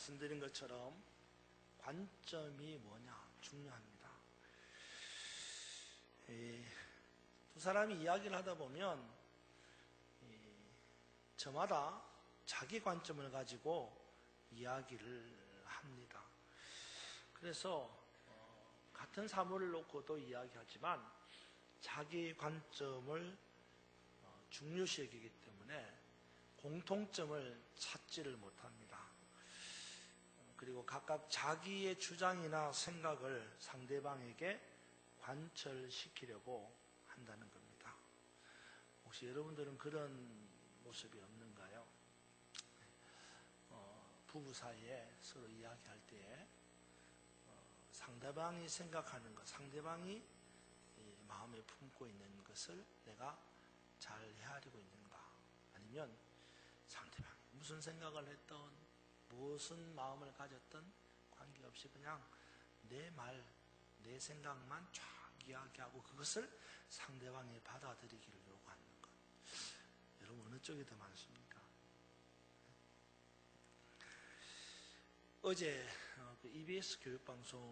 말씀드린 것처럼 관점이 뭐냐 중요합니다. 두 사람이 이야기를 하다 보면 저마다 자기 관점을 가지고 이야기를 합니다. 그래서 같은 사물을 놓고도 이야기하지만 자기 관점을 중요시 여기기 때문에 공통점을 찾지를 못합니다. 그리고 각각 자기의 주장이나 생각을 상대방에게 관철시키려고 한다는 겁니다. 혹시 여러분들은 그런 모습이 없는가요? 부부 사이에 서로 이야기할 때에 상대방이 생각하는 것, 상대방이 마음에 품고 있는 것을 내가 잘 헤아리고 있는가, 아니면 상대방이 무슨 생각을 했던 무슨 마음을 가졌던 관계없이 그냥 내 말, 내 생각만 쫙 이야기하고 그것을 상대방이 받아들이기를 요구하는 것. 여러분 어느 쪽이 더 많습니까? 어제 그 EBS 교육방송을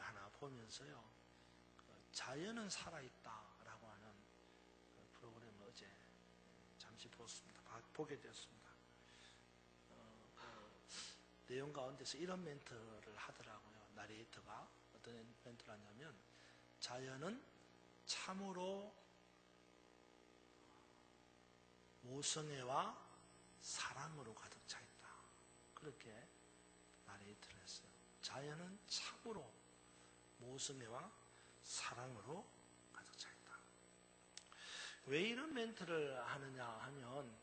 하나 보면서요, 자연은 살아있다라고 하는 프로그램을 어제 잠시 보게 되었습니다. 그 내용 가운데서 이런 멘트를 하더라고요. 나레이터가 어떤 멘트를 하냐면, 자연은 참으로 모성애와 사랑으로 가득 차 있다. 그렇게 나레이트를 했어요. 자연은 참으로 모성애와 사랑으로 가득 차 있다. 왜 이런 멘트를 하느냐 하면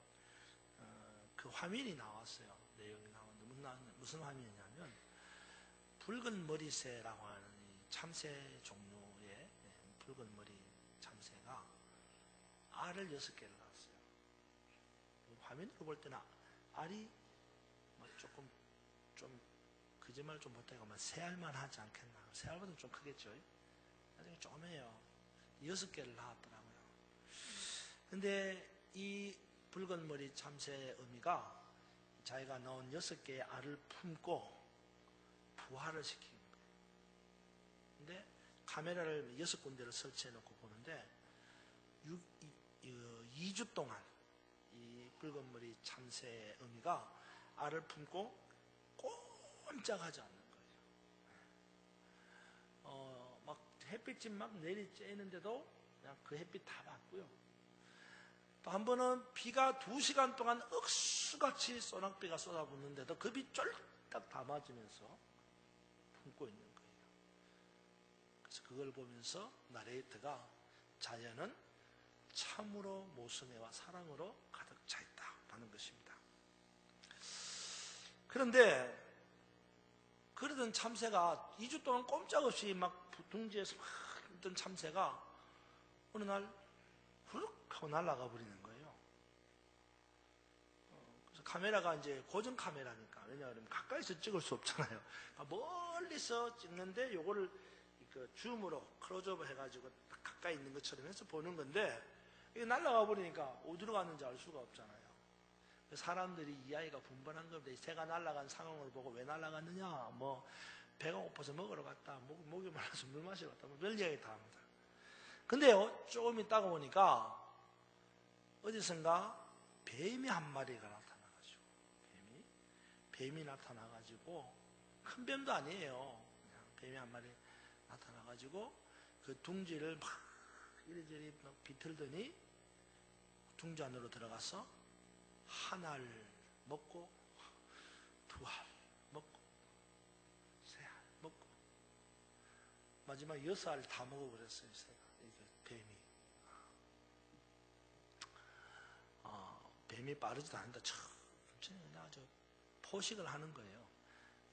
그 화면이 나왔어요. 내용이 나왔는데 무슨 화면이냐면 붉은 머리새라고 하는 참새 종류의 붉은 머리 참새가 알을 6개를 낳았어요. 화면으로 볼 때는 알이 좀 거짓말 좀 못하고 새 알만 하지 않겠나. 새 알보다는 좀 크겠죠. 나중에 조그매요. 6개를 낳았더라고요. 근데 이 붉은 머리 참새 어미가 자기가 낳은 6개의 알을 품고 부화를 시킨 거예요. 근데 카메라를 6군데를 설치해 놓고 보는데 2주 동안 이 붉은 머리 참새 어미가 알을 품고 꼼짝하지 않는 거예요. 막 햇빛이 막 내리쬐는데도 그냥 그 햇빛 다 받고요. 또 한 번은 비가 2시간 동안 억수같이 소낙비가 쏟아붓는데도 그 비 쫄딱 다 맞으면서 품고 있는 거예요. 그래서 그걸 보면서 나레이터가 자연은 참으로 모성애와 사랑으로 가득 차 있다라는 것입니다. 그런데 그러던 참새가 2주 동안 꼼짝없이 막 둥지에서 막 있던 참새가 어느 날 후룩 하고 날아가 버리는 거예요. 그래서 카메라가 이제 고정 카메라니까, 왜냐하면 가까이서 찍을 수 없잖아요. 멀리서 찍는데 요거를 줌으로 클로즈업 해가지고 가까이 있는 것처럼 해서 보는 건데, 이게 날아가 버리니까 어디로 갔는지 알 수가 없잖아요. 사람들이 이 아이가 분번한 겁니다. 새가 날아간 상황을 보고 왜 날아갔느냐, 뭐 배가 고파서 먹으러 갔다, 목이 말라서 물 마시러 갔다, 별 이야기 다 합니다. 근데요, 조금 있다가 보니까 어디선가 뱀이 한 마리가 나타나가지고, 뱀이 나타나가지고, 큰 뱀도 아니에요. 그냥 뱀이 한 마리 나타나가지고 그 둥지를 막 이리저리 막 비틀더니 둥지 안으로 들어가서 한 알 먹고, 2알 먹고, 3알 먹고, 마지막 6알 다 먹어버렸어요. 뱀이. 뱀이 빠르지도 않는다. 천천히 아주 포식을 하는 거예요.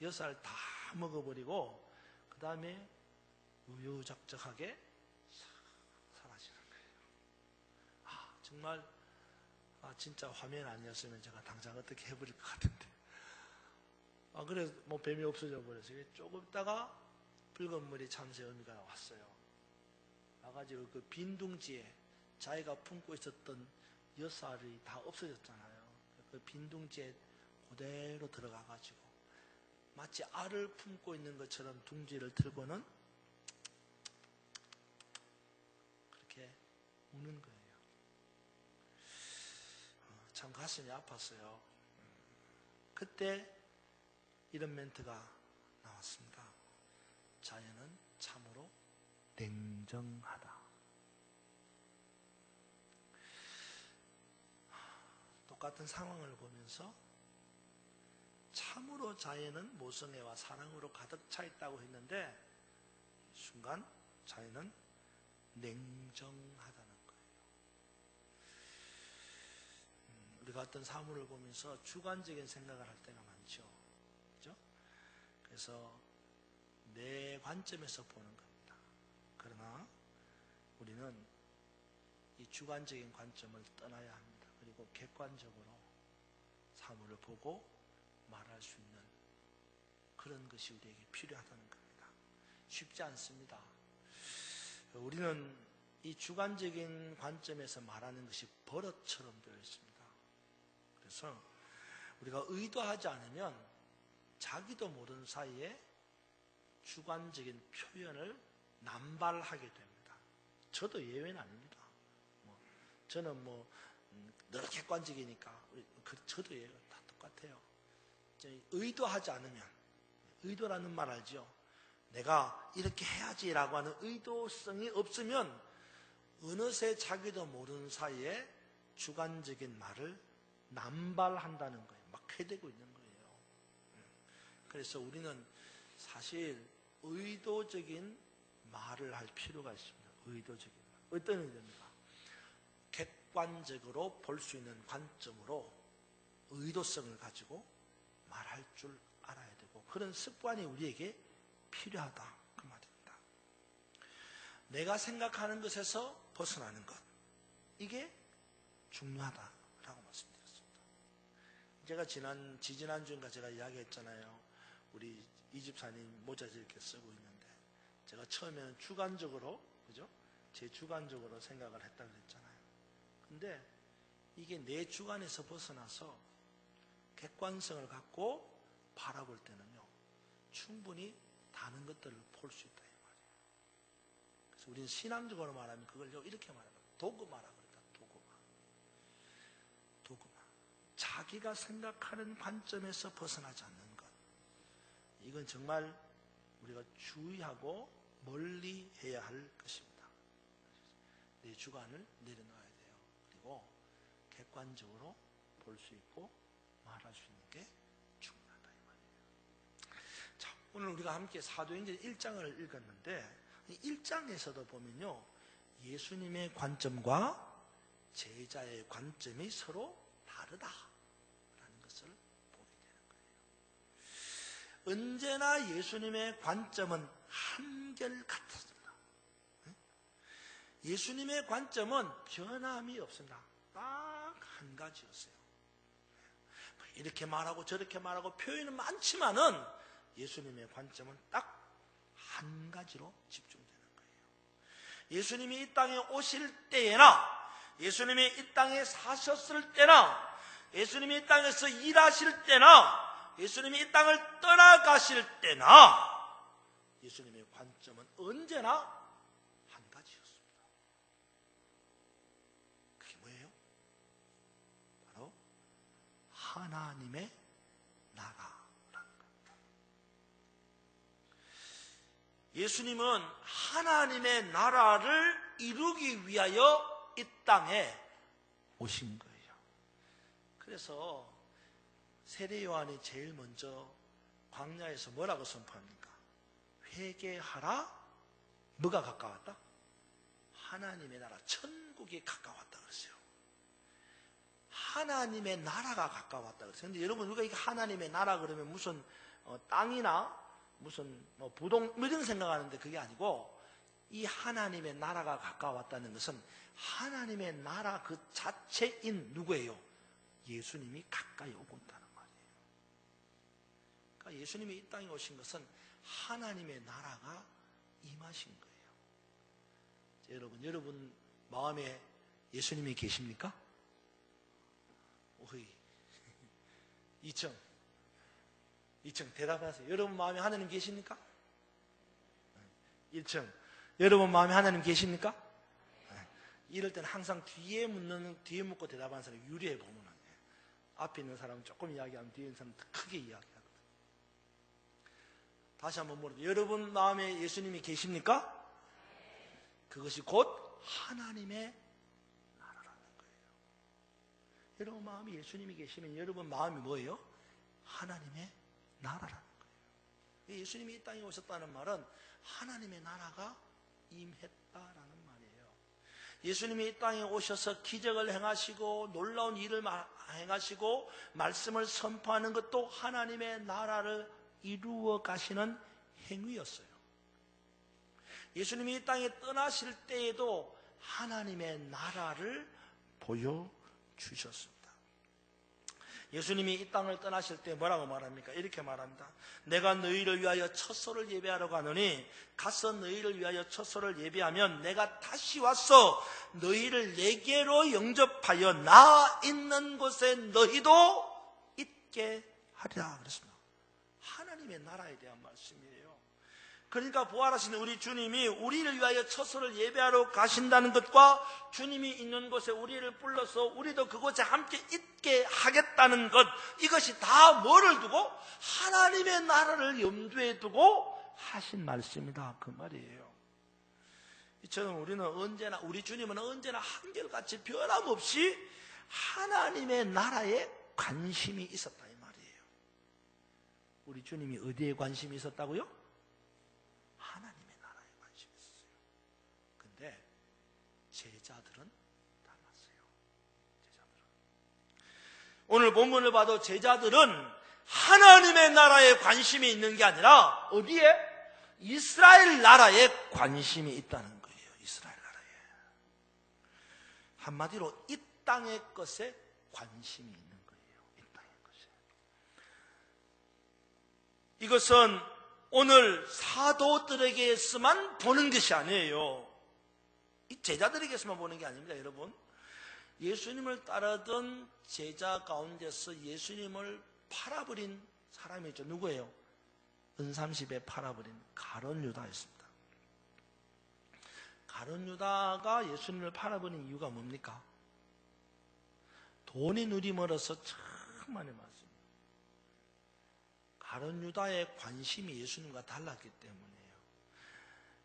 6알 다 먹어버리고 그 다음에 우유작적하게 사라지는 거예요. 정말 진짜 화면 아니었으면 제가 당장 어떻게 해버릴 것 같은데. 그래서 뭐 뱀이 없어져 버렸어요. 조금 있다가 붉은 머리 참새 어미가 왔어요. 와가지고 그 빈 둥지에 자기가 품고 있었던 6알이 다 없어졌잖아요. 그 빈 둥지에 그대로 들어가가지고 마치 알을 품고 있는 것처럼 둥지를 들고는 그렇게 우는 거예요. 참 가슴이 아팠어요. 그때 이런 멘트가 나왔습니다. 자연은 참으로 냉정하다. 똑같은 상황을 보면서 참으로 자연은 모성애와 사랑으로 가득 차 있다고 했는데 순간 자연은 냉정하다는 거예요. 우리가 어떤 사물을 보면서 주관적인 생각을 할 때가 많죠. 그렇죠? 그래서 내 관점에서 보는 겁니다. 그러나 우리는 이 주관적인 관점을 떠나야 합니다. 그리고 객관적으로 사물을 보고 말할 수 있는 그런 것이 우리에게 필요하다는 겁니다. 쉽지 않습니다. 우리는 이 주관적인 관점에서 말하는 것이 버릇처럼 되어 있습니다. 그래서 우리가 의도하지 않으면 자기도 모르는 사이에 주관적인 표현을 남발하게 됩니다. 저도 예외는 아닙니다. 저는 늘 객관적이니까 저도 예외가 다 똑같아요. 의도하지 않으면, 의도라는 말 알죠? 내가 이렇게 해야지라고 하는 의도성이 없으면 어느새 자기도 모르는 사이에 주관적인 말을 남발한다는 거예요. 막 해대고 있는 거예요. 그래서 우리는 사실 의도적인 말을 할 필요가 있습니다. 의도적인 말. 어떤 의도입니까? 객관적으로 볼 수 있는 관점으로 의도성을 가지고 말할 줄 알아야 되고 그런 습관이 우리에게 필요하다 그 말입니다. 내가 생각하는 것에서 벗어나는 것, 이게 중요하다라고 말씀드렸습니다. 제가 지지난주인가 제가 이야기했잖아요. 우리 이 집사님 모자 이렇게 쓰고 있는데 제가 처음에는 주관적으로, 그죠? 제 주관적으로 생각을 했다고 그랬잖아요. 근데 이게 내 주관에서 벗어나서 객관성을 갖고 바라볼 때는요, 충분히 다른 것들을 볼 수 있다 이 말이에요. 그래서 우리는 신앙적으로 말하면 그걸 이렇게 말합니다. 도그마라 그러다. 도그마. 자기가 생각하는 관점에서 벗어나지 않는 것. 이건 정말 우리가 주의하고 멀리 해야 할 것입니다. 내 주관을 내려놔야 돼요. 그리고 객관적으로 볼 수 있고 말할 수 있는 게 중요하다 이 말이에요. 자, 오늘 우리가 함께 사도행전 1장을 읽었는데 1장에서도 보면요, 예수님의 관점과 제자의 관점이 서로 다르다라는 것을 보게 되는 거예요. 언제나 예수님의 관점은 한결같았습니다. 예수님의 관점은 변함이 없습니다. 딱 한 가지였어요. 이렇게 말하고 저렇게 말하고 표현은 많지만은 예수님의 관점은 딱 한 가지로 집중되는 거예요. 예수님이 이 땅에 오실 때나, 예수님이 이 땅에 사셨을 때나, 예수님이 이 땅에서 일하실 때나, 예수님이 이 땅을 떠나가실 때나, 예수님의 관점은 언제나 한 가지였습니다. 그게 뭐예요? 바로 하나님의 나라라는 겁니다. 예수님은 하나님의 나라를 이루기 위하여 이 땅에 오신 거예요. 그래서 세례 요한이 제일 먼저 광야에서 뭐라고 선포합니까? 회개하라. 뭐가 가까웠다? 하나님의 나라, 천국이 가까웠다 그랬어요. 하나님의 나라가 가까웠다 그랬어요. 근데 여러분, 우리가 이게 하나님의 나라 그러면 무슨 땅이나 무슨 부동 이런 생각하는데 그게 아니고, 이 하나님의 나라가 가까웠다는 것은 하나님의 나라 그 자체인 누구예요? 예수님이 가까이 오고 있다는 말이에요. 그러니까 예수님이 이 땅에 오신 것은 하나님의 나라가 임하신 거예요. 여러분 마음에 예수님이 계십니까? 오이 2층 2층 대답하세요. 여러분 마음에 하나님 계십니까? 1층 여러분 마음에 하나님 계십니까? 이럴 때는 항상 뒤에 묻고 대답하는 사람이 유리해 보면 안 돼요. 앞에 있는 사람은 조금 이야기하면 뒤에 있는 사람은 더 크게 이야기하거든. 다시 한번 물어요. 여러분 마음에 예수님이 계십니까? 그것이 곧 하나님의 나라라는 거예요. 여러분 마음에 예수님이 계시면 여러분 마음이 뭐예요? 하나님의 나라라는 거예요. 예수님이 이 땅에 오셨다는 말은 하나님의 나라가 임했다라는 말이에요. 예수님이 이 땅에 오셔서 기적을 행하시고 놀라운 일을 행하시고 말씀을 선포하는 것도 하나님의 나라를 이루어 가시는 행위였어요. 예수님이 이 땅에 떠나실 때에도 하나님의 나라를 보여주셨습니다. 예수님이 이 땅을 떠나실 때 뭐라고 말합니까? 이렇게 말합니다. 내가 너희를 위하여 첫소를 예배하러 가노니 가서 너희를 위하여 첫소를 예배하면 내가 다시 와서 너희를 내게로 영접하여 나 있는 곳에 너희도 있게 하리라 그랬습니다. 하나님의 나라에 대한 말씀이에요. 그러니까 부활하신 우리 주님이 우리를 위하여 첫소를 예배하러 가신다는 것과 주님이 있는 곳에 우리를 불러서 우리도 그곳에 함께 있게 하겠다는 것, 이것이 다 뭐를 두고? 하나님의 나라를 염두에 두고 하신 말씀이다 그 말이에요. 이처럼 우리 주님은 언제나 한결같이 변함없이 하나님의 나라에 관심이 있었다 이 말이에요. 우리 주님이 어디에 관심이 있었다고요? 하나님의 나라에 관심이 있었어요. 근데 제자들은 달랐어요. 오늘 본문을 봐도 제자들은 하나님의 나라에 관심이 있는 게 아니라 어디에? 이스라엘 나라에 관심이 있다는 거예요. 이스라엘 나라에. 한마디로 이 땅의 것에 관심이 있는 거예요. 이 땅의 것에. 이것은 오늘 사도들에게서만 보는 것이 아니에요. 이 제자들에게서만 보는 게 아닙니다, 여러분. 예수님을 따르던 제자 가운데서 예수님을 팔아버린 사람이 있죠. 누구예요? 은삼십에 팔아버린 가룟 유다였습니다. 가룟 유다가 예수님을 팔아버린 이유가 뭡니까? 돈이 눈이 멀어서 참 많이 많습니다. 가룟 유다의 관심이 예수님과 달랐기 때문이에요.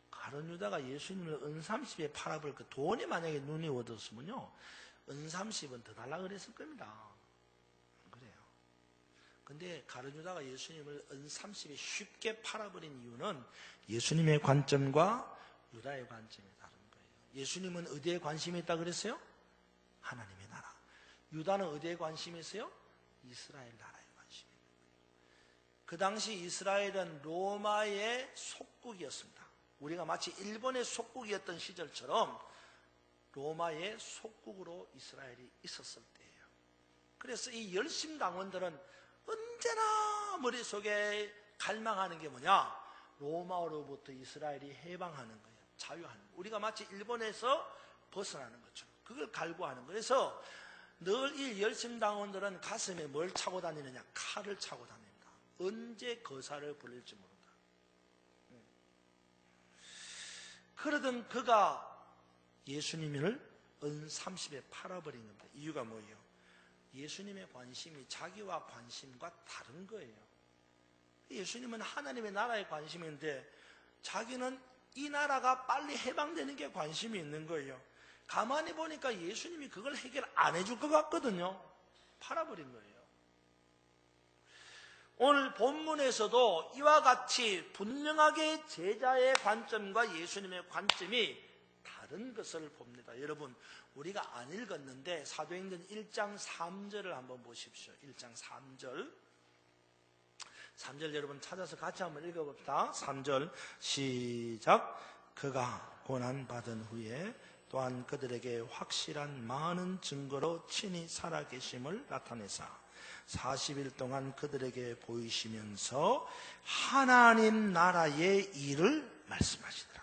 가룟 유다가 예수님을 은삼십에 팔아버릴 그 돈이 만약에 눈이 얻었으면요, 은삼십은 더 달라 그랬을 겁니다. 그래요. 근데 가룟 유다가 예수님을 은삼십에 쉽게 팔아버린 이유는 예수님의 관점과 유다의 관점이 다른 거예요. 예수님은 어디에 관심이 있다 그랬어요? 하나님의 나라. 유다는 어디에 관심이 있어요? 이스라엘 나라에 관심이 있는 거예요. 그 당시 이스라엘은 로마의 속국이었습니다. 우리가 마치 일본의 속국이었던 시절처럼 로마의 속국으로 이스라엘이 있었을 때예요. 그래서 이 열심당원들은 언제나 머릿속에 갈망하는 게 뭐냐? 로마로부터 이스라엘이 해방하는 거예요. 자유하는 거예요. 우리가 마치 일본에서 벗어나는 것처럼 그걸 갈구하는 거예요. 그래서 늘 이 열심당원들은 가슴에 뭘 차고 다니느냐? 칼을 차고 다닙니다. 언제 거사를 부릴지 모른다. 그러던 그가 예수님을 은30에 팔아버린 겁니다. 이유가 뭐예요? 예수님의 관심이 자기와 관심과 다른 거예요. 예수님은 하나님의 나라에 관심이 있는데 자기는 이 나라가 빨리 해방되는 게 관심이 있는 거예요. 가만히 보니까 예수님이 그걸 해결 안 해줄 것 같거든요. 팔아버린 거예요. 오늘 본문에서도 이와 같이 분명하게 제자의 관점과 예수님의 관점이 다른 것을 봅니다. 여러분, 우리가 안 읽었는데 사도행전 1장 3절을 한번 보십시오. 1장 3절. 3절 여러분 찾아서 같이 한번 읽어봅시다. 3절 시작. 그가 고난받은 후에 또한 그들에게 확실한 많은 증거로 친히 살아계심을 나타내사 40일 동안 그들에게 보이시면서 하나님 나라의 일을 말씀하시더라.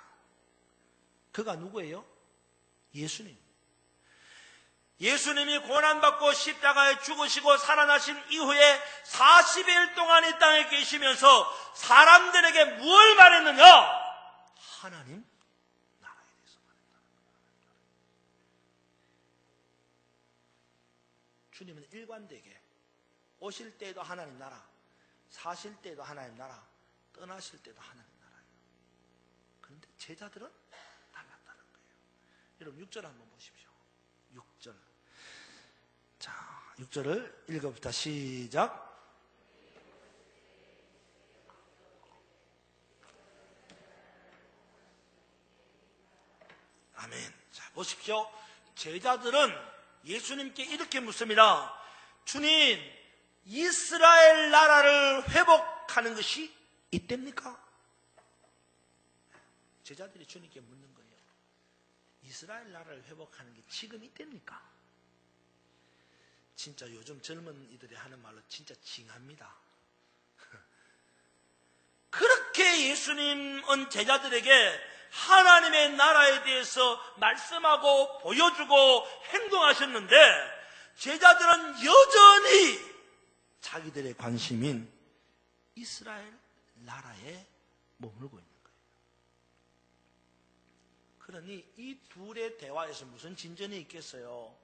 그가 누구예요? 예수님. 예수님이 고난받고 십자가에 죽으시고 살아나신 이후에 40일 동안 이 땅에 계시면서 사람들에게 무엇을 말했느냐? 하나님 나라에 대해서 말했다. 주님은 일관되게 오실 때에도 하나님 나라, 사실 때에도 하나님 나라, 떠나실 때도 하나님 나라예요. 그런데 제자들은 달랐다는 거예요. 여러분 6절 한번 보십시오. 6절. 자, 6절을 읽어봅시다. 시작. 아멘. 자, 보십시오. 제자들은 예수님께 이렇게 묻습니다. 주님, 이스라엘 나라를 회복하는 것이 이때입니까? 제자들이 주님께 묻는 거예요. 이스라엘 나라를 회복하는 게 지금 이때입니까? 진짜 요즘 젊은이들이 하는 말로 진짜 징합니다. 그렇게 예수님은 제자들에게 하나님의 나라에 대해서 말씀하고 보여주고 행동하셨는데 제자들은 여전히 자기들의 관심인 이스라엘 나라에 머물고 있는 거예요. 그러니 이 둘의 대화에서 무슨 진전이 있겠어요?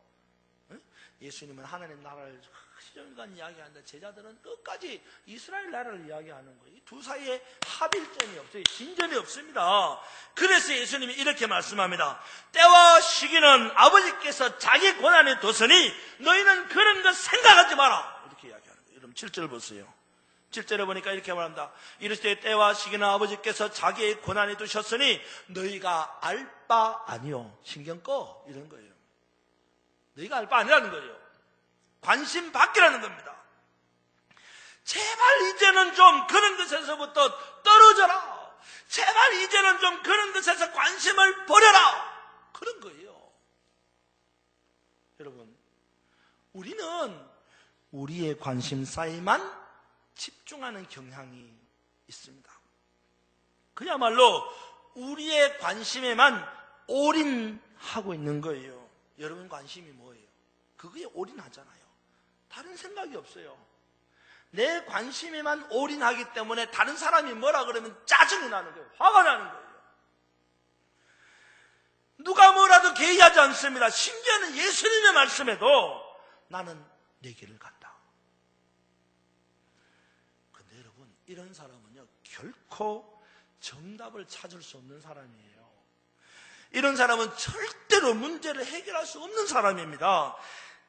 예수님은 하나님 나라를 시종일관 이야기하는데 제자들은 끝까지 이스라엘 나라를 이야기하는 거예요. 이 두 사이에 합일점이 없어요. 진전이 없습니다. 그래서 예수님이 이렇게 말씀합니다. 때와 시기는 아버지께서 자기 권한에 뒀으니 너희는 그런 것 생각하지 마라. 이렇게 이야기하는 거예요. 여러분 7절 보세요. 7절에 보니까 이렇게 말합니다. 이르시되 때와 시기는 아버지께서 자기의 권한에 두셨으니 너희가 알 바 아니요. 신경 꺼. 이런 거예요. 너희가 알 바 아니라는 거예요. 관심 밖이라는 겁니다. 제발 이제는 좀 그런 것에서부터 떨어져라. 제발 이제는 좀 그런 것에서 관심을 버려라. 그런 거예요. 여러분, 우리는 우리의 관심사에만 집중하는 경향이 있습니다. 그야말로 우리의 관심에만 올인하고 있는 거예요. 여러분 관심이 뭐예요? 그거에 올인하잖아요. 다른 생각이 없어요. 내 관심에만 올인하기 때문에 다른 사람이 뭐라 그러면 짜증이 나는 거예요. 화가 나는 거예요. 누가 뭐라도 개의하지 않습니다. 심지어는 예수님의 말씀에도 나는 내 길을 간다. 근데 여러분, 이런 사람은요 결코 정답을 찾을 수 없는 사람이에요. 이런 사람은 절대로 문제를 해결할 수 없는 사람입니다.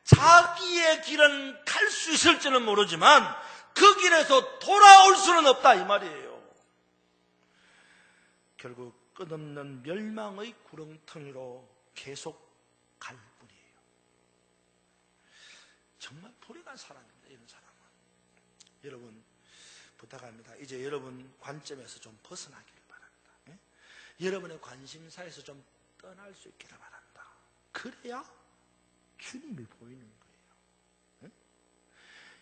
자기의 길은 갈 수 있을지는 모르지만 그 길에서 돌아올 수는 없다 이 말이에요. 결국 끝없는 멸망의 구렁텅이로 계속 갈 뿐이에요. 정말 불행한 사람입니다. 이런 사람은. 여러분 부탁합니다. 이제 여러분 관점에서 좀 벗어나기를 바랍니다. 여러분의 관심사에서 좀 떠날 수 있기를 바란다. 그래야 주님이 보이는 거예요.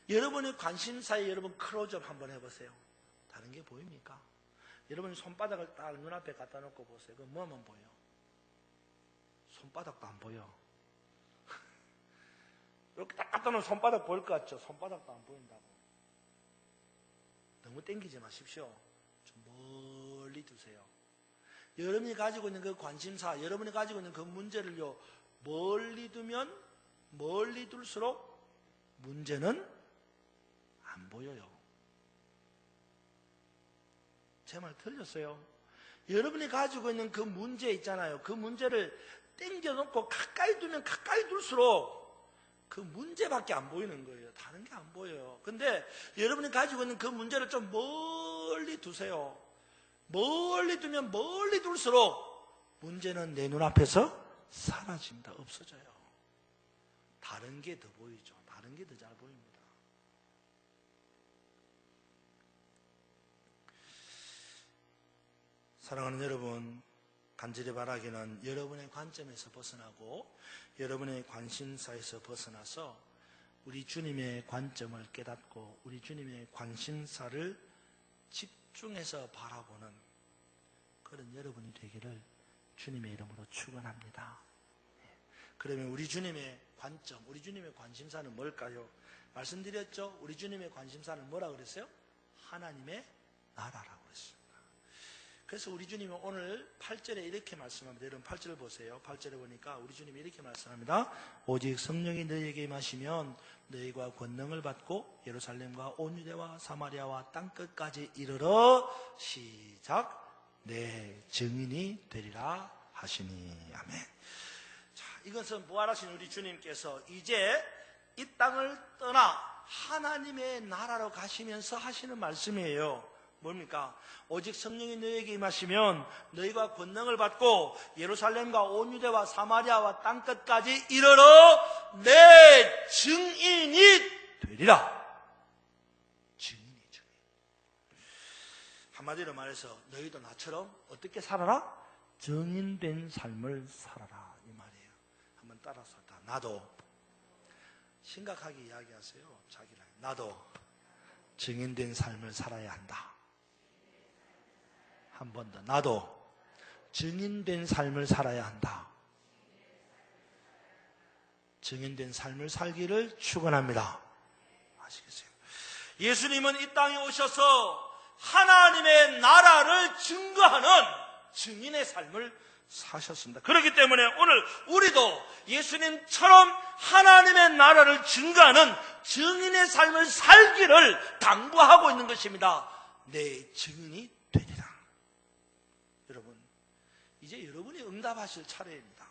여러분의 관심사에 여러분 클로즈업 한번 해보세요. 다른 게 보입니까? 여러분 손바닥을 딱 눈앞에 갖다 놓고 보세요. 그럼 뭐만 보여? 손바닥도 안 보여. 이렇게 딱 갖다 놓으면 손바닥 보일 것 같죠? 손바닥도 안 보인다고. 너무 땡기지 마십시오. 좀 멀리 두세요. 여러분이 가지고 있는 그 관심사, 여러분이 가지고 있는 그 문제를요, 멀리 두면 멀리 둘수록 문제는 안 보여요. 제 말 틀렸어요? 여러분이 가지고 있는 그 문제 있잖아요. 그 문제를 땡겨놓고 가까이 두면 가까이 둘수록 그 문제밖에 안 보이는 거예요. 다른 게 안 보여요. 근데 여러분이 가지고 있는 그 문제를 좀 멀리 두세요. 멀리 두면 멀리 둘수록 문제는 내 눈앞에서 사라집니다. 없어져요. 다른 게 더 보이죠. 다른 게 더 잘 보입니다. 사랑하는 여러분, 간절히 바라기는 여러분의 관점에서 벗어나고 여러분의 관심사에서 벗어나서 우리 주님의 관점을 깨닫고 우리 주님의 관심사를 집중해서 바라보는 그런 여러분이 되기를 주님의 이름으로 축원합니다. 그러면 우리 주님의 관점, 우리 주님의 관심사는 뭘까요? 말씀드렸죠? 우리 주님의 관심사는 뭐라고 그랬어요? 하나님의 나라라고 그랬습니다. 그래서 우리 주님이 오늘 8절에 이렇게 말씀합니다. 여러분 8절을 보세요. 8절에 보니까 우리 주님이 이렇게 말씀합니다. 오직 성령이 너희에게 임하시면 너희가 권능을 받고 예루살렘과 온 유대와 사마리아와 땅끝까지 이르러 시작 내 증인이 되리라 하시니. 아멘. 자, 이것은 부활하신 우리 주님께서 이제 이 땅을 떠나 하나님의 나라로 가시면서 하시는 말씀이에요. 뭡니까? 오직 성령이 너희에게 임하시면 너희가 권능을 받고 예루살렘과 온 유대와 사마리아와 땅끝까지 이르러 내 증인이 되리라. 증인. 한마디로 말해서 너희도 나처럼 어떻게 살아라? 증인된 삶을 살아라 이 말이에요. 한번 따라서 다. 나도 심각하게 이야기하세요. 자기랑. 나도 증인된 삶을 살아야 한다. 한 번 더. 나도 증인된 삶을 살아야 한다. 증인된 삶을 살기를 축원합니다. 아시겠어요? 예수님은 이 땅에 오셔서 하나님의 나라를 증거하는 증인의 삶을 사셨습니다. 그렇기 때문에 오늘 우리도 예수님처럼 하나님의 나라를 증거하는 증인의 삶을 살기를 당부하고 있는 것입니다. 내 증인이 되리라. 여러분, 이제 여러분이 응답하실 차례입니다.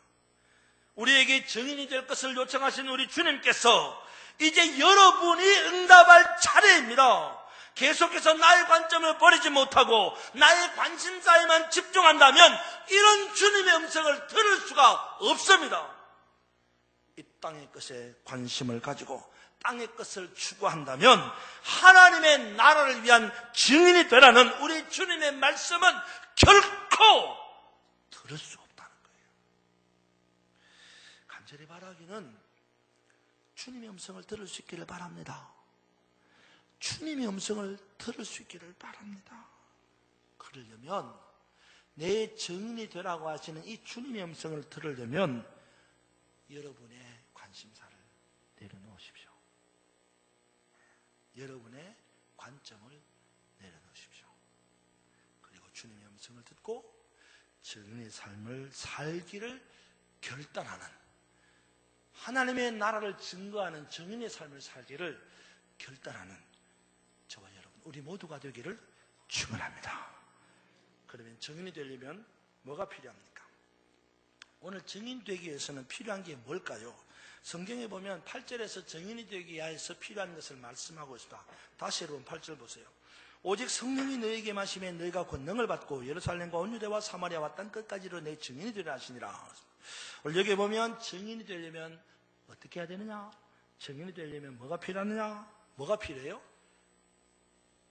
우리에게 증인이 될 것을 요청하신 우리 주님께서 이제 여러분이 응답할 차례입니다. 계속해서 나의 관점을 버리지 못하고 나의 관심사에만 집중한다면 이런 주님의 음성을 들을 수가 없습니다. 이 땅의 것에 관심을 가지고 땅의 것을 추구한다면 하나님의 나라를 위한 증인이 되라는 우리 주님의 말씀은 결코 들을 수 없다는 거예요. 간절히 바라기는 주님의 음성을 들을 수 있기를 바랍니다. 주님의 음성을 들을 수 있기를 바랍니다. 그러려면 내 증인이 되라고 하시는 이 주님의 음성을 들으려면 여러분의 관심사를 내려놓으십시오. 여러분의 관점을 내려놓으십시오. 그리고 주님의 음성을 듣고 증인의 삶을 살기를 결단하는, 하나님의 나라를 증거하는 증인의 삶을 살기를 결단하는 저와 여러분, 우리 모두가 되기를 축원합니다. 그러면 증인이 되려면 뭐가 필요합니까? 오늘 증인 되기 위해서는 필요한 게 뭘까요? 성경에 보면 8절에서 증인이 되기 위해서 필요한 것을 말씀하고 있습니다. 다시 여러분 8절 보세요. 오직 성령이 너희에게 임하시면 너희가 권능을 받고 예루살렘과 온 유대와 사마리아와 땅끝까지로 내 증인이 되리라 하시니라. 오늘 여기 보면 증인이 되려면 어떻게 해야 되느냐? 증인이 되려면 뭐가 필요하느냐? 뭐가 필요해요?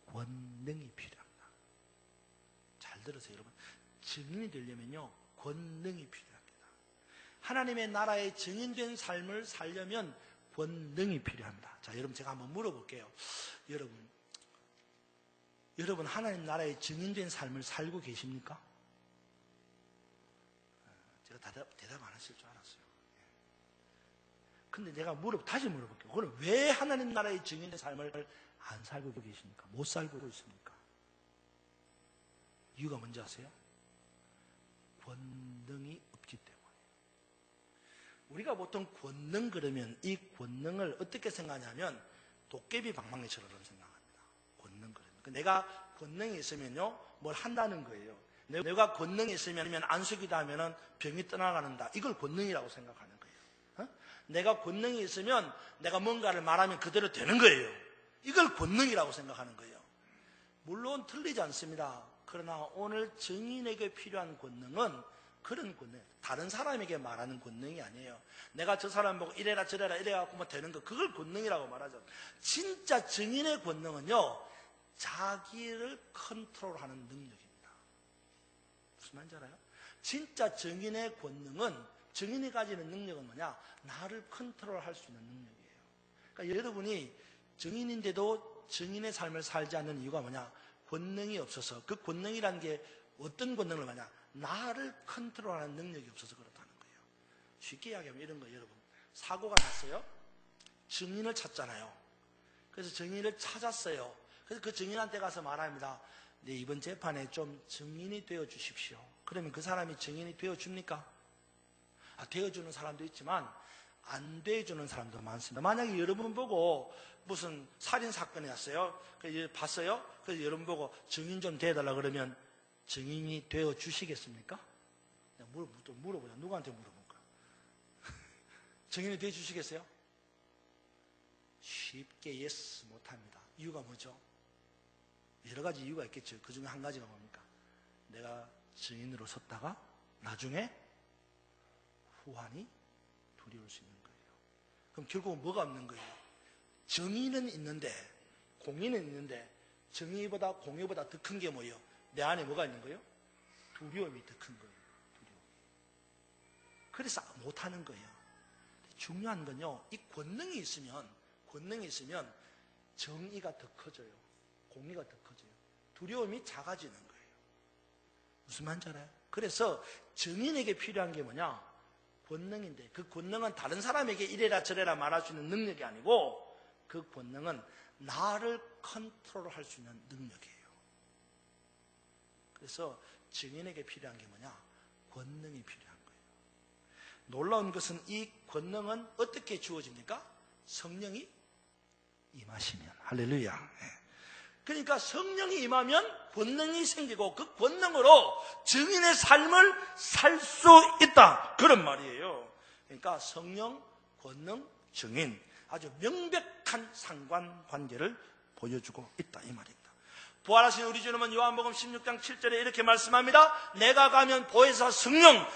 권능이 필요합니다. 잘 들으세요, 여러분. 증인이 되려면요, 권능이 필요합니다. 하나님의 나라의 증인된 삶을 살려면 권능이 필요합니다. 자, 여러분 제가 한번 물어볼게요. 여러분 하나님 나라의 증인된 삶을 살고 계십니까? 제가 대답 안 하실 줄 알았어요. 근데 내가 다시 물어볼게요. 그럼 왜 하나님 나라의 증인된 삶을 안 살고 계십니까? 못 살고 있습니까? 이유가 뭔지 아세요? 권능이 없기 때문에. 우리가 보통 권능 그러면 이 권능을 어떻게 생각하냐면 도깨비 방망이처럼 생각합니다. 권능 그러면. 내가 권능이 있으면요, 뭘 한다는 거예요. 내가 권능이 있으면 안수기도 하면은 병이 떠나가는다. 이걸 권능이라고 생각하는 거예요. 내가 권능이 있으면 내가 뭔가를 말하면 그대로 되는 거예요. 이걸 권능이라고 생각하는 거예요. 물론 틀리지 않습니다. 그러나 오늘 증인에게 필요한 권능은 그런 권능, 다른 사람에게 말하는 권능이 아니에요. 내가 저 사람 보고 이래라 저래라 이래갖고 뭐 되는 거, 그걸 권능이라고 말하죠. 진짜 증인의 권능은요, 자기를 컨트롤하는 능력입니다. 무슨 말인지 알아요? 진짜 증인의 권능은, 증인이 가지는 능력은 뭐냐? 나를 컨트롤할 수 있는 능력이에요. 그러니까 여러분이 증인인데도 증인의 삶을 살지 않는 이유가 뭐냐? 권능이 없어서. 그 권능이라는 게 어떤 권능을 말하냐? 나를 컨트롤하는 능력이 없어서 그렇다는 거예요. 쉽게 이야기하면 이런 거예요, 여러분. 사고가 났어요. 증인을 찾잖아요. 그래서 증인을 찾았어요. 그래서 그 증인한테 가서 말합니다. 네, 이번 재판에 좀 증인이 되어 주십시오. 그러면 그 사람이 증인이 되어 줍니까? 되어주는 사람도 있지만 안 되어주는 사람도 많습니다. 만약에 여러분 보고 무슨 살인사건이 났어요. 봤어요? 그래서 여러분 보고 증인 좀 되어달라 그러면 증인이 되어 주시겠습니까? 또 물어보자. 누구한테 물어볼까? 증인이 되어 주시겠어요? 쉽게 예스 못합니다. 이유가 뭐죠? 여러 가지 이유가 있겠죠. 그 중에 한 가지가 뭡니까? 내가 증인으로 섰다가 나중에 후환이 두려울 수 있는 거예요. 그럼 결국은 뭐가 없는 거예요? 정의는 있는데, 공의는 있는데 정의보다 공의보다 더 큰 게 뭐예요? 내 안에 뭐가 있는 거예요? 두려움이 더 큰 거예요. 두려움. 그래서 못하는 거예요. 중요한 건요, 이 권능이 있으면 정의가 더 커져요. 공의가 더 커져요. 두려움이 작아지는 거예요. 무슨 말인지 알아요? 그래서 증인에게 필요한 게 뭐냐? 권능인데, 그 권능은 다른 사람에게 이래라 저래라 말할 수 있는 능력이 아니고, 그 권능은 나를 컨트롤할 수 있는 능력이에요. 그래서 증인에게 필요한 게 뭐냐? 권능이 필요한 거예요. 놀라운 것은 이 권능은 어떻게 주어집니까? 성령이 임하시면. 할렐루야. 그러니까 성령이 임하면 권능이 생기고 그 권능으로 증인의 삶을 살 수 있다. 그런 말이에요. 그러니까 성령, 권능, 증인, 아주 명백한 상관관계를 보여주고 있다 이 말입니다. 부활하신 우리 주님은 요한복음 16장 7절에 이렇게 말씀합니다. 내가 가면 보혜사 성령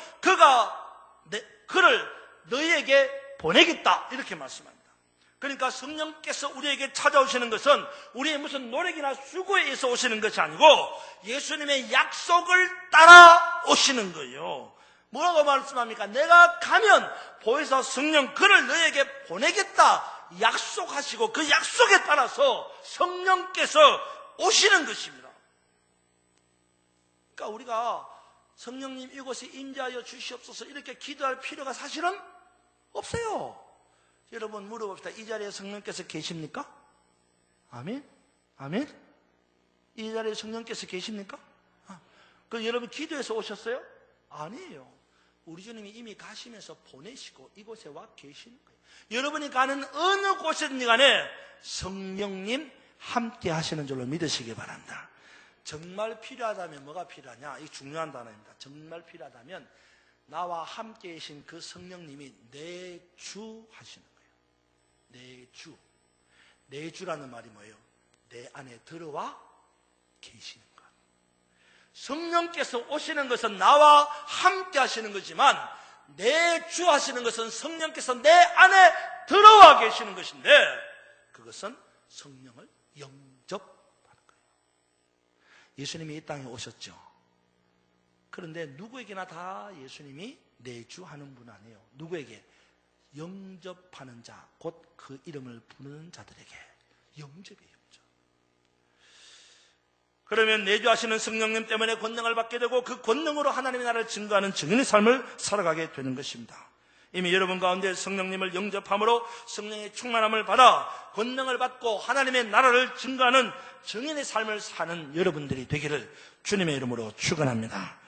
그를 너희에게 보내겠다 이렇게 말씀합니다. 그러니까 성령께서 우리에게 찾아오시는 것은 우리의 무슨 노력이나 수고에 의해서 오시는 것이 아니고 예수님의 약속을 따라 오시는 거예요. 뭐라고 말씀합니까? 내가 가면 보혜사 성령 그를 너에게 보내겠다 약속하시고 그 약속에 따라서 성령께서 오시는 것입니다. 그러니까 우리가 성령님 이곳에 임재하여 주시옵소서 이렇게 기도할 필요가 사실은 없어요. 여러분 물어봅시다. 이 자리에 성령께서 계십니까? 아멘? 아멘? 이 자리에 성령께서 계십니까? 그 여러분 기도해서 오셨어요? 아니에요. 우리 주님이 이미 가시면서 보내시고 이곳에 와 계시는 거예요. 여러분이 가는 어느 곳이든지 간에 성령님 함께 하시는 줄로 믿으시기 바랍니다. 정말 필요하다면 뭐가 필요하냐? 이 중요한 단어입니다. 정말 필요하다면 나와 함께 계신 그 성령님이 내 주 하시는 거예요. 내 주. 내 주라는 말이 뭐예요? 내 안에 들어와 계시는 것. 성령께서 오시는 것은 나와 함께 하시는 거지만 내 주 하시는 것은 성령께서 내 안에 들어와 계시는 것인데 그것은 성령을 영접하는 거예요. 예수님이 이 땅에 오셨죠. 그런데 누구에게나 다 예수님이 내 주 하는 분 아니에요. 누구에게? 영접하는 자, 곧 그 이름을 부르는 자들에게 영접이에요. 영접. 그러면 내주하시는 성령님 때문에 권능을 받게 되고 그 권능으로 하나님의 나라를 증거하는 증인의 삶을 살아가게 되는 것입니다. 이미 여러분 가운데 성령님을 영접함으로 성령의 충만함을 받아 권능을 받고 하나님의 나라를 증거하는 증인의 삶을 사는 여러분들이 되기를 주님의 이름으로 축원합니다.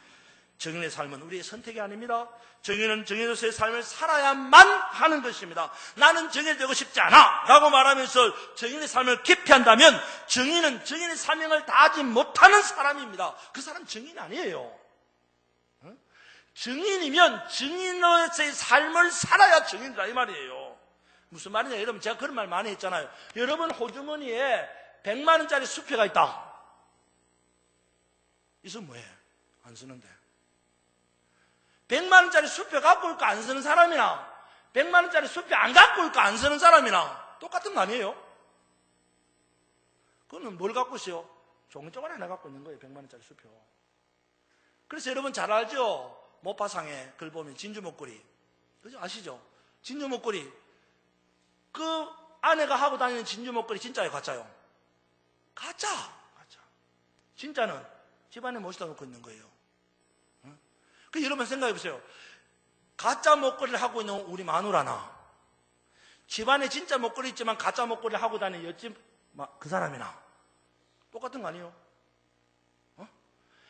증인의 삶은 우리의 선택이 아닙니다. 증인은 증인으로서의 삶을 살아야만 하는 것입니다. 나는 증인이 되고 싶지 않아 라고 말하면서 증인의 삶을 기피한다면 증인은 증인의 사명을 다하지 못하는 사람입니다. 그 사람 증인 아니에요. 증인이면 증인으로서의 삶을 살아야 증인이다 이 말이에요. 무슨 말이냐? 여러분 제가 그런 말 많이 했잖아요. 여러분 호주머니에 100만 원짜리 수표가 있다. 있으면 뭐해? 안 쓰는데. 100만 원짜리 수표 갖고 있고 안 쓰는 사람이나 100만 원짜리 수표 안 갖고 있고 안 쓰는 사람이나 똑같은 거 아니에요? 그거는 뭘 갖고 있어요? 종이조각 하나 갖고 있는 거예요. 100만 원짜리 수표. 그래서 여러분 잘 알죠? 모파상에 글 보면 진주 목걸이. 그죠? 아시죠? 진주 목걸이. 그 아내가 하고 다니는 진주 목걸이 진짜예요? 가짜요? 가짜. 가짜. 진짜는 집안에 모시다 놓고 있는 거예요. 그 여러분 생각해 보세요. 가짜 목걸이를 하고 있는 우리 마누라나, 집안에 진짜 목걸이 있지만 가짜 목걸이를 하고 다니는 옆집 그 사람이나 똑같은 거 아니에요?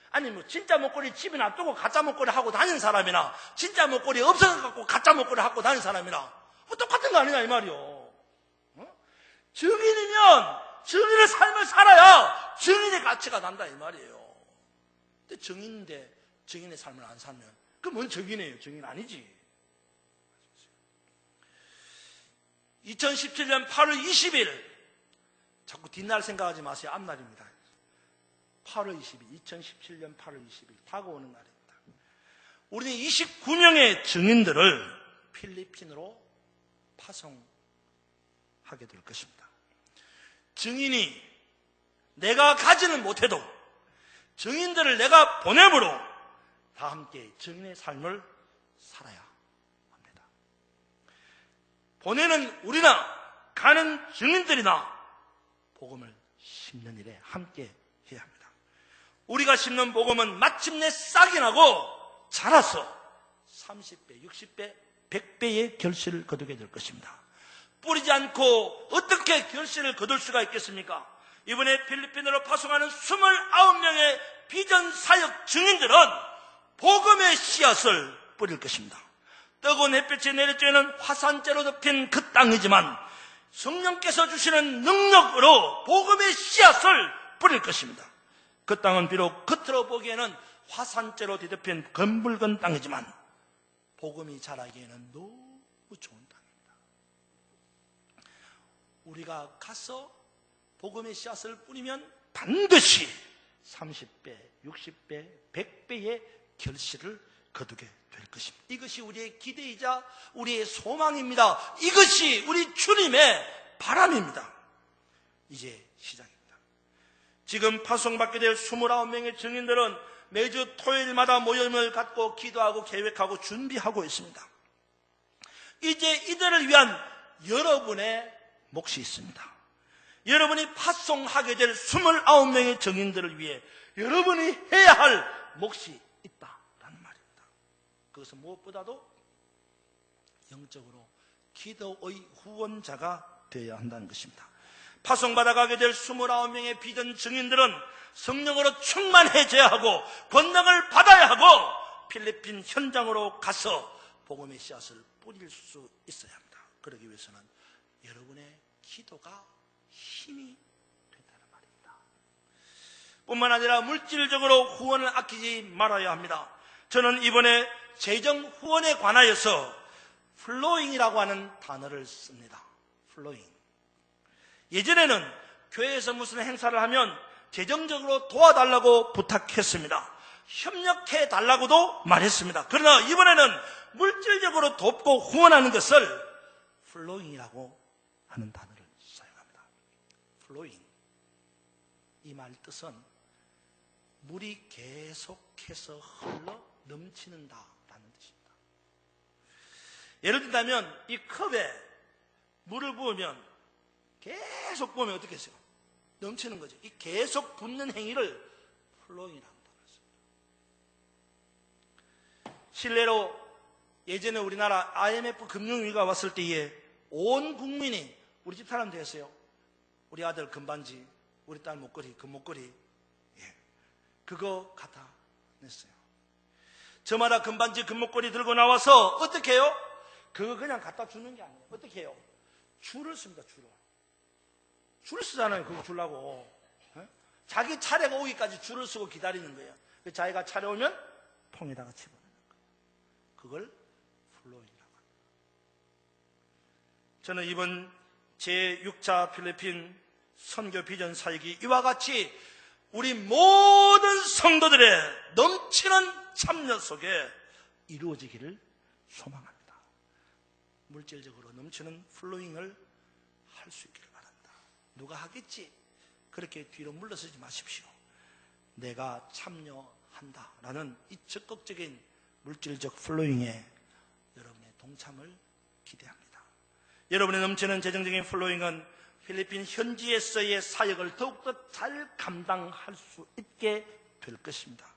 아니 뭐 진짜 목걸이 집에 놔두고 가짜 목걸이 하고 다니는 사람이나, 진짜 목걸이 없어갖고 가짜 목걸이 하고 다니는 사람이나 똑같은 거 아니냐 이 말이요. 증인이면 증인의 삶을 살아야 증인의 가치가 난다 이 말이에요. 근데 증인인데 증인의 삶을 안 살면 그건 뭔 증인이에요? 증인 아니지. 2017년 8월 20일, 자꾸 뒷날 생각하지 마세요. 앞날입니다. 8월 20일, 2017년 8월 20일 다가오는 날입니다. 우리는 29명의 증인들을 필리핀으로 파송하게 될 것입니다. 증인이 내가 가지는 못해도 증인들을 내가 보냄으로 다 함께 증인의 삶을 살아야 합니다. 보내는 우리나 가는 증인들이나 복음을 심는 일에 함께 해야 합니다. 우리가 심는 복음은 마침내 싹이 나고 자라서 30배, 60배, 100배의 결실을 거두게 될 것입니다. 뿌리지 않고 어떻게 결실을 거둘 수가 있겠습니까? 이번에 필리핀으로 파송하는 29명의 비전 사역 증인들은 복음의 씨앗을 뿌릴 것입니다. 뜨거운 햇빛이 내리쬐는 화산재로 덮인 그 땅이지만 성령께서 주시는 능력으로 복음의 씨앗을 뿌릴 것입니다. 그 땅은 비록 겉으로 보기에는 화산재로 뒤덮인 검붉은 땅이지만 복음이 자라기에는 너무 좋은 땅입니다. 우리가 가서 복음의 씨앗을 뿌리면 반드시 30배, 60배, 100배의 결실을 거두게 될 것입니다. 이것이 우리의 기대이자 우리의 소망입니다. 이것이 우리 주님의 바람입니다. 이제 시작입니다. 지금 파송받게 될 29명의 증인들은 매주 토요일마다 모임을 갖고 기도하고 계획하고 준비하고 있습니다. 이제 이들을 위한 여러분의 몫이 있습니다. 여러분이 파송하게 될 29명의 증인들을 위해 여러분이 해야 할 몫이 있다라는 말입니다. 그것은 무엇보다도 영적으로 기도의 후원자가 되어야 한다는 것입니다. 파송받아가게 될 29명의 비전 증인들은 성령으로 충만해져야 하고 권능을 받아야 하고 필리핀 현장으로 가서 복음의 씨앗을 뿌릴 수 있어야 합니다. 그러기 위해서는 여러분의 기도가 힘이 된다는 말입니다. 뿐만 아니라 물질적으로 후원을 아끼지 말아야 합니다. 저는 이번에 재정 후원에 관하여서 플로잉이라고 하는 단어를 씁니다. 플로잉. 예전에는 교회에서 무슨 행사를 하면 재정적으로 도와달라고 부탁했습니다. 협력해 달라고도 말했습니다. 그러나 이번에는 물질적으로 돕고 후원하는 것을 플로잉이라고 하는 단어를 사용합니다. 플로잉. 이 말 뜻은 물이 계속해서 흘러 넘치는다라는 뜻입니다. 예를 들자면 이 컵에 물을 부으면 계속 부으면 어떻게 했어요? 넘치는 거죠. 이 계속 붓는 행위를 플로잉이라고 말했습니다. 실례로 예전에 우리나라 IMF 금융위기가 왔을 때에 온 국민이 우리 집 사람 됐어요. 우리 아들 금반지, 우리 딸 목걸이, 금목걸이, 그거 갖다 냈어요. 저마다 금반지, 금목걸이 들고 나와서 어떻게 해요? 그거 그냥 갖다 주는 게 아니에요. 어떻게 해요? 줄을 씁니다. 줄을 쓰잖아요. 그거 주려고. 자기 차례가 오기까지 줄을 쓰고 기다리는 거예요. 자기가 차례 오면 통에다가 집어넣는 거예요. 그걸 플로잉이라고 합니다. 저는 이번 제6차 필리핀 선교 비전 사역이 이와 같이 우리 모든 성도들의 넘치는 참여 속에 이루어지기를 소망합니다. 물질적으로 넘치는 플로잉을 할 수 있기를 바랍니다. 누가 하겠지? 그렇게 뒤로 물러서지 마십시오. 내가 참여한다라는 이 적극적인 물질적 플로잉에 여러분의 동참을 기대합니다. 여러분의 넘치는 재정적인 플로잉은 필리핀 현지에서의 사역을 더욱더 잘 감당할 수 있게 될 것입니다.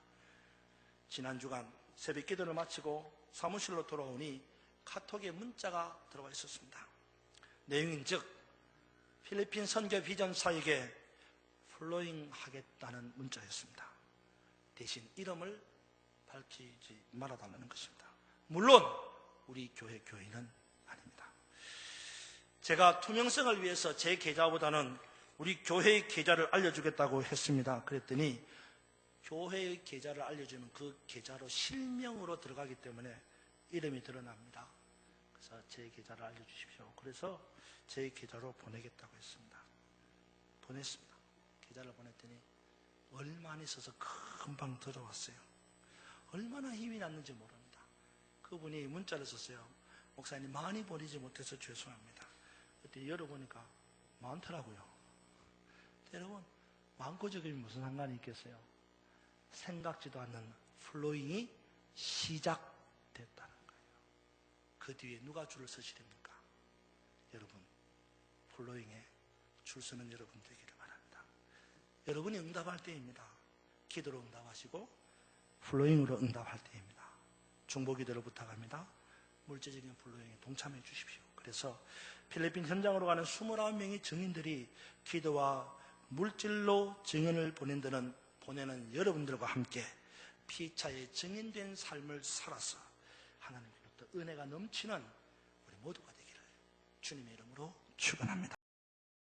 지난 주간 새벽 기도를 마치고 사무실로 돌아오니 카톡에 문자가 들어와 있었습니다. 내용인즉 필리핀 선교 비전사에게 플로잉 하겠다는 문자였습니다. 대신 이름을 밝히지 말아달라는 것입니다. 물론 우리 교회는 아닙니다. 제가 투명성을 위해서 제 계좌보다는 우리 교회의 계좌를 알려주겠다고 했습니다. 그랬더니 교회의 계좌를 알려주면 그 계좌로 실명으로 들어가기 때문에 이름이 드러납니다. 그래서 제 계좌를 알려주십시오. 그래서 제 계좌로 보내겠다고 했습니다. 보냈습니다. 계좌를 보냈더니 얼마 안 있어서 금방 들어왔어요. 얼마나 힘이 났는지 모릅니다. 그분이 문자를 썼어요. 목사님, 많이 보내지 못해서 죄송합니다. 그때 열어보니까 많더라고요. 여러분, 많고 적음이 무슨 상관이 있겠어요? 생각지도 않는 플로잉이 시작됐다는 거예요. 그 뒤에 누가 줄을 서시렵니까? 여러분, 플로잉에 줄 서는 여러분 되기를 바랍니다. 여러분이 응답할 때입니다. 기도로 응답하시고 플로잉으로 응답할 때입니다. 중보기도를 부탁합니다. 물질적인 플로잉에 동참해 주십시오. 그래서 필리핀 현장으로 가는 29명의 증인들이 기도와 물질로 증언을 보내는 여러분들과 함께 피차에 증인된 삶을 살아서 하나님께로부터 은혜가 넘치는 우리 모두가 되기를 주님의 이름으로 축원합니다.